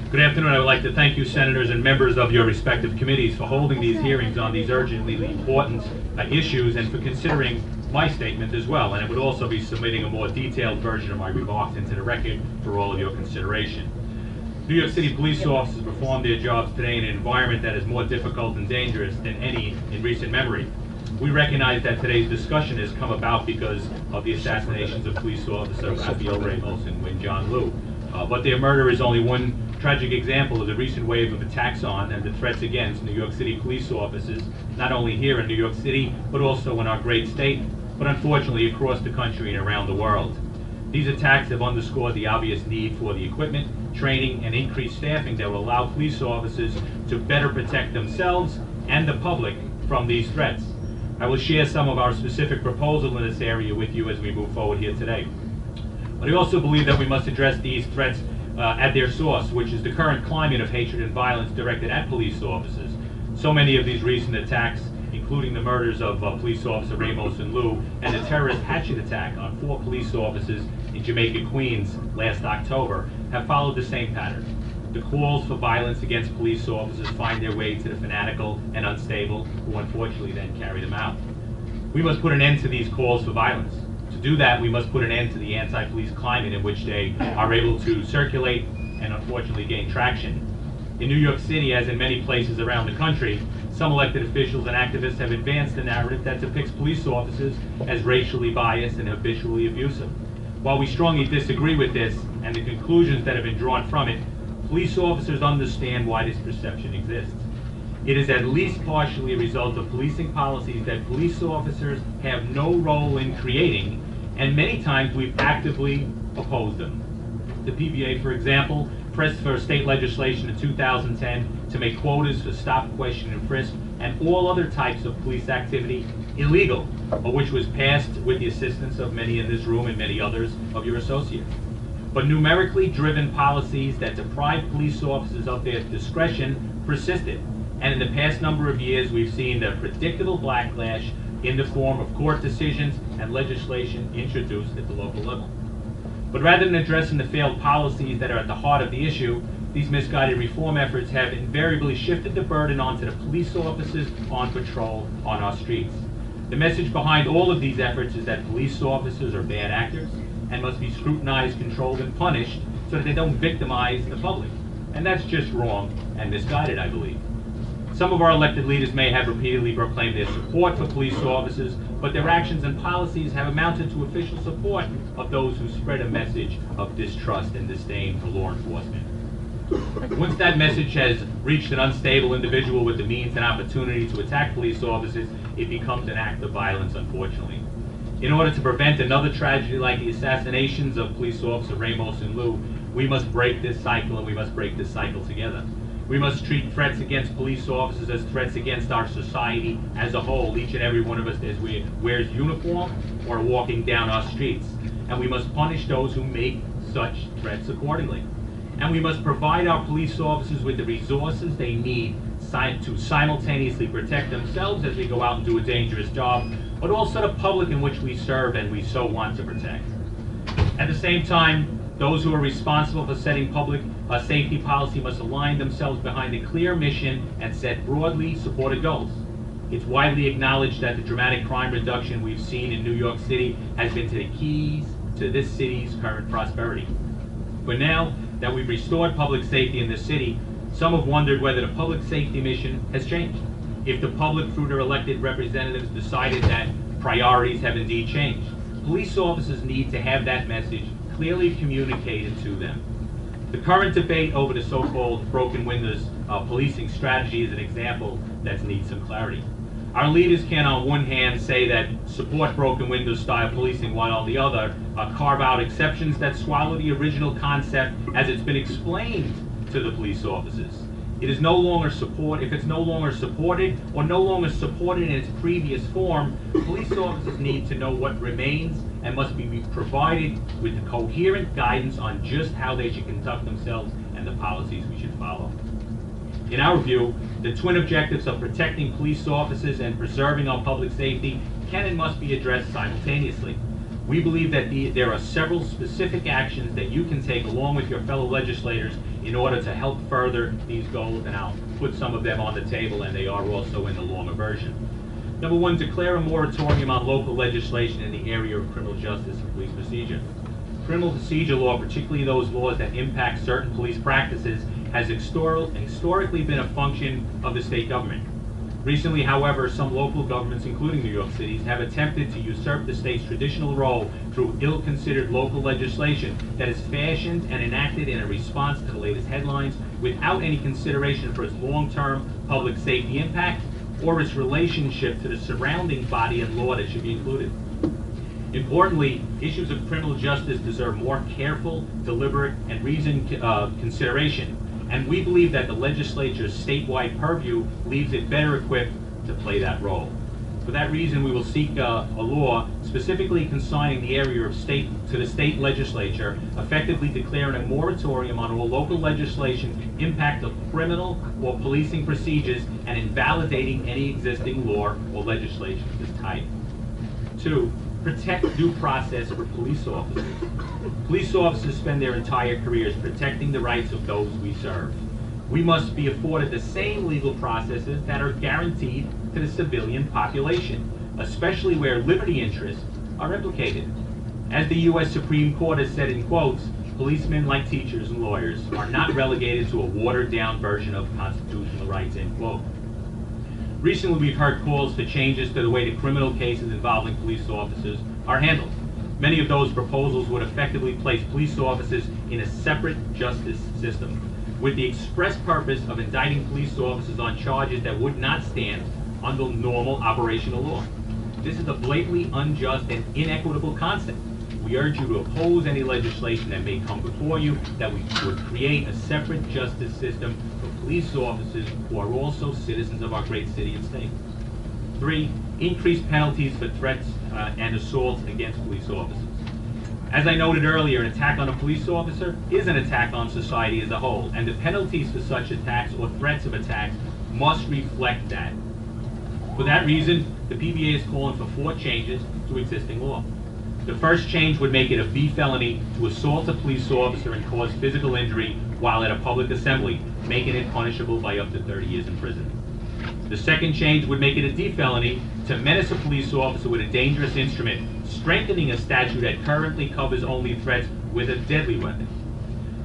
Good afternoon. I would like to thank you, senators and members of your respective committees, for holding these hearings on these urgently important issues and for considering my statement as well. And it would also be submitting a more detailed version of my remarks into the record for all of your consideration. New York City police officers perform their jobs today in an environment that is more difficult and dangerous than any in recent memory. We recognize that today's discussion has come about because of the assassinations of police officer Raphael Ramos and Win John Liu. But their murder is only one tragic example of the recent wave of attacks on and the threats against New York City police officers, not only here in New York City, but also in our great state, but unfortunately across the country and around the world. These attacks have underscored the obvious need for the equipment, training, and increased staffing that will allow police officers to better protect themselves and the public from these threats. I will share some of our specific proposals in this area with you as we move forward here today. But I also believe that we must address these threats at their source, which is the current climate of hatred and violence directed at police officers. So many of these recent attacks, including the murders of police officer Ramos and Liu and the terrorist hatchet attack on 4 police officers in Jamaica, Queens last October, have followed the same pattern. The calls for violence against police officers find their way to the fanatical and unstable, who unfortunately then carry them out. We must put an end to these calls for violence. To do that, we must put an end to the anti-police climate in which they are able to circulate and unfortunately gain traction. In New York City, as in many places around the country, some elected officials and activists have advanced a narrative that depicts police officers as racially biased and habitually abusive. While we strongly disagree with this and the conclusions that have been drawn from it, police officers understand why this perception exists. It is at least partially a result of policing policies that police officers have no role in creating, and many times we've actively opposed them. The PBA, for example, pressed for state legislation in 2010 to make quotas for stop, question, and frisk and all other types of police activity illegal, which was passed with the assistance of many in this room and many others of your associates. But numerically driven policies that deprive police officers of their discretion persisted. And in the past number of years, we've seen the predictable backlash in the form of court decisions and legislation introduced at the local level. But rather than addressing the failed policies that are at the heart of the issue, these misguided reform efforts have invariably shifted the burden onto the police officers on patrol on our streets. The message behind all of these efforts is that police officers are bad actors and must be scrutinized, controlled, and punished so that they don't victimize the public. And that's just wrong and misguided, I believe. Some of our elected leaders may have repeatedly proclaimed their support for police officers, but their actions and policies have amounted to official support of those who spread a message of distrust and disdain for law enforcement. Once that message has reached an unstable individual with the means and opportunity to attack police officers, it becomes an act of violence, unfortunately. In order to prevent another tragedy like the assassinations of police officer Ramos and Liu, we must break this cycle, and we must break this cycle together. We must treat threats against police officers as threats against our society as a whole, each and every one of us as we wears uniform or walking down our streets. And we must punish those who make such threats accordingly. And we must provide our police officers with the resources they need to simultaneously protect themselves as they go out and do a dangerous job, but also the public in which we serve and we so want to protect. At the same time, those who are responsible for setting public safety policy must align themselves behind a clear mission and set broadly supported goals. It's widely acknowledged that the dramatic crime reduction we've seen in New York City has been to the keys to this city's current prosperity. But now that we've restored public safety in this city, some have wondered whether the public safety mission has changed. If the public, through their elected representatives, decided that priorities have indeed changed. Police officers need to have that message clearly communicated to them. The current debate over the so-called broken windows policing strategy is an example that needs some clarity. Our leaders can, on one hand, say that support broken windows style policing, while on the other, carve out exceptions that swallow the original concept as it's been explained to the police officers. It is no longer if it's no longer supported or no longer supported in its previous form, police officers need to know what remains and must be provided with the coherent guidance on just how they should conduct themselves and the policies we should follow. In our view, the twin objectives of protecting police officers and preserving our public safety can and must be addressed simultaneously. We believe that there are several specific actions that you can take along with your fellow legislators in order to help further these goals, and I'll put some of them on the table, and they are also in the longer version. Number one, declare a moratorium on local legislation in the area of criminal justice and police procedure. Criminal procedure law, particularly those laws that impact certain police practices, has historically been a function of the state government. Recently, however, some local governments, including New York City, have attempted to usurp the state's traditional role through ill-considered local legislation that is fashioned and enacted in a response to the latest headlines without any consideration for its long-term public safety impact or its relationship to the surrounding body and law that should be included. Importantly, issues of criminal justice deserve more careful, deliberate, and reasoned consideration, and we believe that the legislature's statewide purview leaves it better equipped to play that role. For that reason, we will seek a law specifically consigning the area of state to the state legislature, effectively declaring a moratorium on all local legislation impact of criminal or policing procedures and invalidating any existing law or legislation of this type. 2, protect due process for police officers. Police officers spend their entire careers protecting the rights of those we serve. We must be afforded the same legal processes that are guaranteed to the civilian population, especially where liberty interests are implicated. As the U.S. Supreme Court has said in quotes, policemen, like teachers and lawyers, are not relegated to a watered-down version of constitutional rights, end quote. Recently, we've heard calls for changes to the way the criminal cases involving police officers are handled. Many of those proposals would effectively place police officers in a separate justice system, with the express purpose of indicting police officers on charges that would not stand under normal operational law. This is a blatantly unjust and inequitable concept. We urge you to oppose any legislation that may come before you that would create a separate justice system for police officers who are also citizens of our great city and state. 3, increase penalties for threats and assaults against police officers. As I noted earlier, an attack on a police officer is an attack on society as a whole, and the penalties for such attacks or threats of attacks must reflect that. For that reason, the PBA is calling for 4 changes to existing law. The first change would make it a B felony to assault a police officer and cause physical injury while at a public assembly, making it punishable by up to 30 years in prison. The second change would make it a D felony to menace a police officer with a dangerous instrument, strengthening a statute that currently covers only threats with a deadly weapon.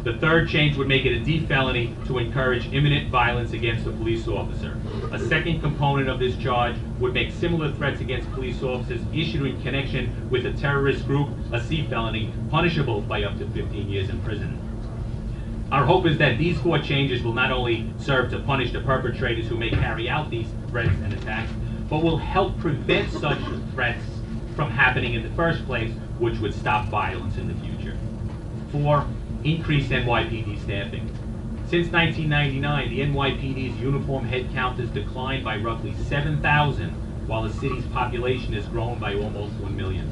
The third change would make it a D felony to encourage imminent violence against a police officer. A second component of this charge would make similar threats against police officers issued in connection with a terrorist group a C felony, punishable by up to 15 years in prison. Our hope is that these 4 changes will not only serve to punish the perpetrators who may carry out these threats and attacks, but will help prevent such threats from happening in the first place, which would stop violence in the future. 4, increase NYPD staffing. Since 1999, the NYPD's uniform head count has declined by roughly 7,000, while the city's population has grown by almost 1 million.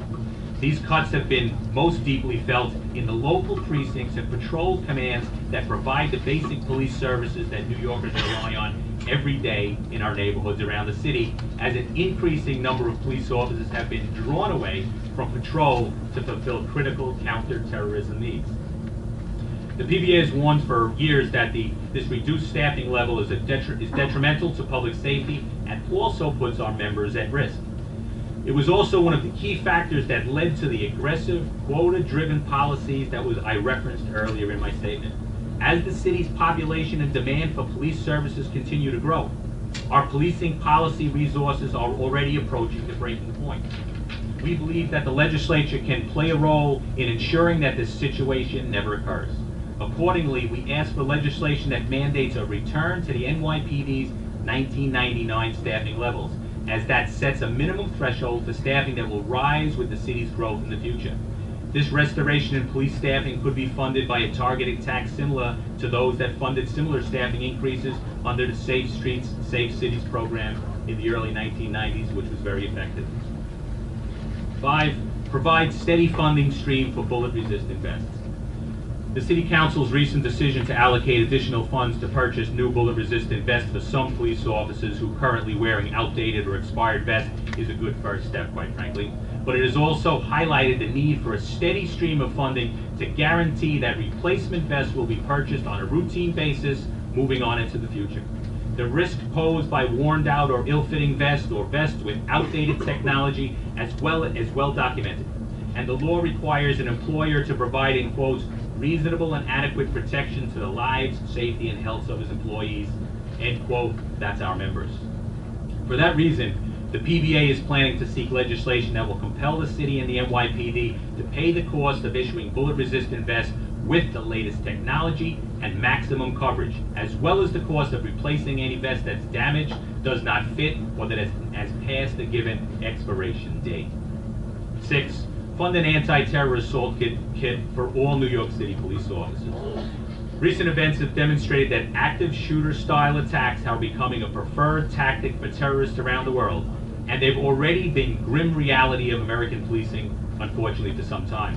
These cuts have been most deeply felt in the local precincts and patrol commands that provide the basic police services that New Yorkers rely on every day in our neighborhoods around the city, as an increasing number of police officers have been drawn away from patrol to fulfill critical counter-terrorism needs. The PBA has warned for years that this reduced staffing level is detrimental to public safety and also puts our members at risk. It was also one of the key factors that led to the aggressive, quota-driven policies that I referenced earlier in my statement. As the city's population and demand for police services continue to grow, our policing policy resources are already approaching the breaking point. We believe that the legislature can play a role in ensuring that this situation never occurs. Accordingly, we ask for legislation that mandates a return to the NYPD's 1999 staffing levels, as that sets a minimum threshold for staffing that will rise with the city's growth in the future. This restoration in police staffing could be funded by a targeted tax similar to those that funded similar staffing increases under the Safe Streets, Safe Cities program in the early 1990s, which was very effective. 5, provide steady funding stream for bullet-resistant vests. The City Council's recent decision to allocate additional funds to purchase new bullet-resistant vests for some police officers who are currently wearing outdated or expired vests is a good first step, quite frankly. but it has also highlighted the need for a steady stream of funding to guarantee that replacement vests will be purchased on a routine basis moving on into the future. The risk posed by worn out or ill-fitting vests or vests with outdated technology is well documented. And the law requires an employer to provide, in quotes, reasonable and adequate protection to the lives, safety, and health of his employees, end quote. That's our members. For that reason, the PBA is planning to seek legislation that will compel the city and the NYPD to pay the cost of issuing bullet-resistant vests with the latest technology and maximum coverage, as well as the cost of replacing any vest that's damaged, does not fit, or that has passed the given expiration date. 6, fund an anti-terror assault kit for all New York City police officers. Recent events have demonstrated that active shooter-style attacks are becoming a preferred tactic for terrorists around the world, and they've already been grim reality of American policing, unfortunately, for some time.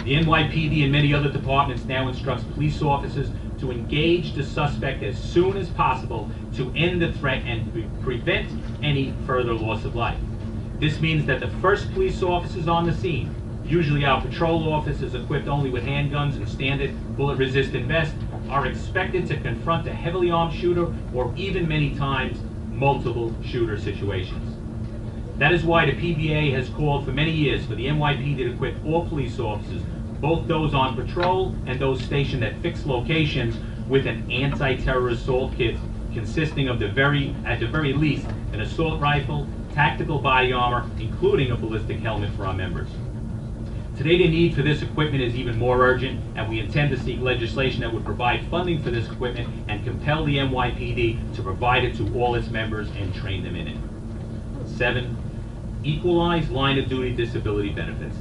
The NYPD and many other departments now instructs police officers to engage the suspect as soon as possible to end the threat and prevent any further loss of life. This means that the first police officers on the scene, usually our patrol officers equipped only with handguns and standard bullet-resistant vests, are expected to confront a heavily armed shooter or even many times multiple shooter situations. That is why the PBA has called for many years for the NYPD to equip all police officers, both those on patrol and those stationed at fixed locations, with an anti-terror assault kit consisting of at the very least, an assault rifle, tactical body armor, including a ballistic helmet for our members. Today, the need for this equipment is even more urgent, and we intend to seek legislation that would provide funding for this equipment and compel the NYPD to provide it to all its members and train them in it. 7, equalize line of duty disability benefits.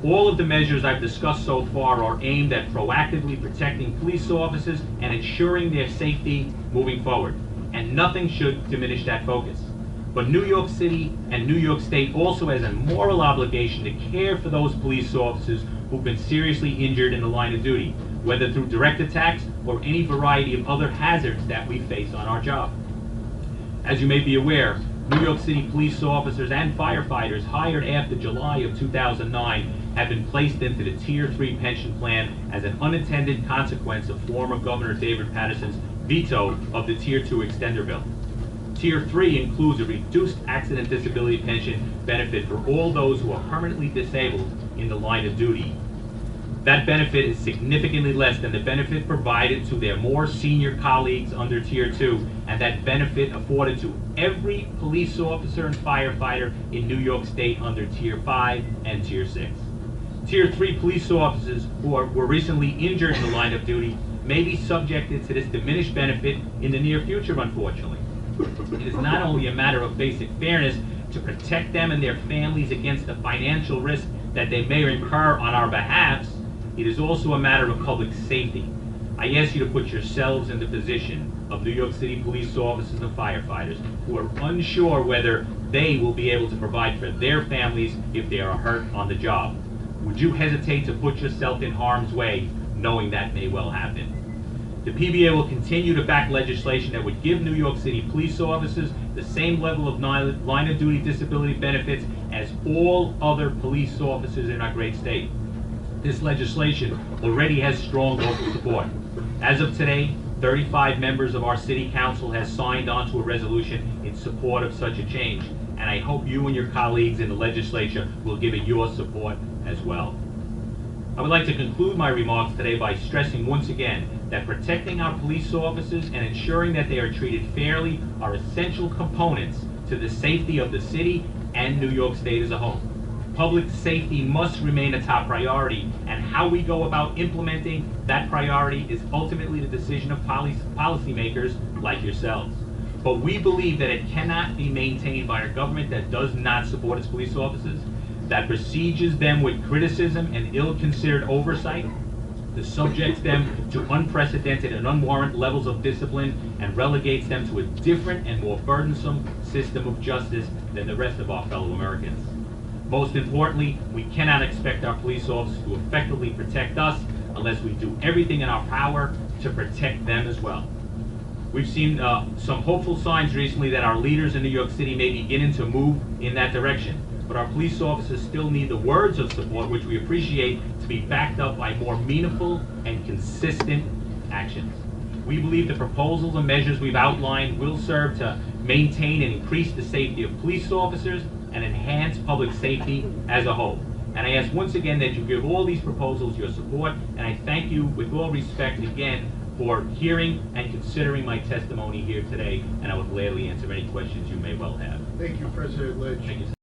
All of the measures I've discussed so far are aimed at proactively protecting police officers and ensuring their safety moving forward, and nothing should diminish that focus. But New York City and New York State also has a moral obligation to care for those police officers who've been seriously injured in the line of duty, whether through direct attacks or any variety of other hazards that we face on our job. As you may be aware, New York City police officers and firefighters hired after July of 2009 have been placed into the Tier 3 pension plan as an unintended consequence of former Governor David Paterson's veto of the Tier 2 extender bill. Tier 3 includes a reduced accident disability pension benefit for all those who are permanently disabled in the line of duty. That benefit is significantly less than the benefit provided to their more senior colleagues under Tier 2, and that benefit afforded to every police officer and firefighter in New York State under Tier 5 and Tier 6. Tier 3 police officers who were recently injured in the line of duty may be subjected to this diminished benefit in the near future, unfortunately. It is not only a matter of basic fairness to protect them and their families against the financial risk that they may incur on our behalf, it is also a matter of public safety. I ask you to put yourselves in the position of New York City police officers and firefighters who are unsure whether they will be able to provide for their families if they are hurt on the job. Would you hesitate to put yourself in harm's way, knowing that may well happen? The PBA will continue to back legislation that would give New York City police officers the same level of line of duty disability benefits as all other police officers in our great state. This legislation already has strong local support. As of today, 35 members of our City Council has signed on to a resolution in support of such a change, and I hope you and your colleagues in the legislature will give it your support as well. I would like to conclude my remarks today by stressing once again that protecting our police officers and ensuring that they are treated fairly are essential components to the safety of the city and New York State as a whole. Public safety must remain a top priority, and how we go about implementing that priority is ultimately the decision of policymakers like yourselves. But we believe that it cannot be maintained by a government that does not support its police officers, that besieges them with criticism and ill-considered oversight, that subjects them to unprecedented and unwarranted levels of discipline, and relegates them to a different and more burdensome system of justice than the rest of our fellow Americans. Most importantly, we cannot expect our police officers to effectively protect us unless we do everything in our power to protect them as well. We've seen some hopeful signs recently that our leaders in New York City may be beginning to move in that direction. but our police officers still need the words of support, which we appreciate, to be backed up by more meaningful and consistent actions. We believe the proposals and measures we've outlined will serve to maintain and increase the safety of police officers and enhance public safety as a whole. And I ask once again that you give all these proposals your support, and I thank you with all respect again for hearing and considering my testimony here today, and I will gladly answer any questions you may well have. Thank you, President Lynch. Thank you.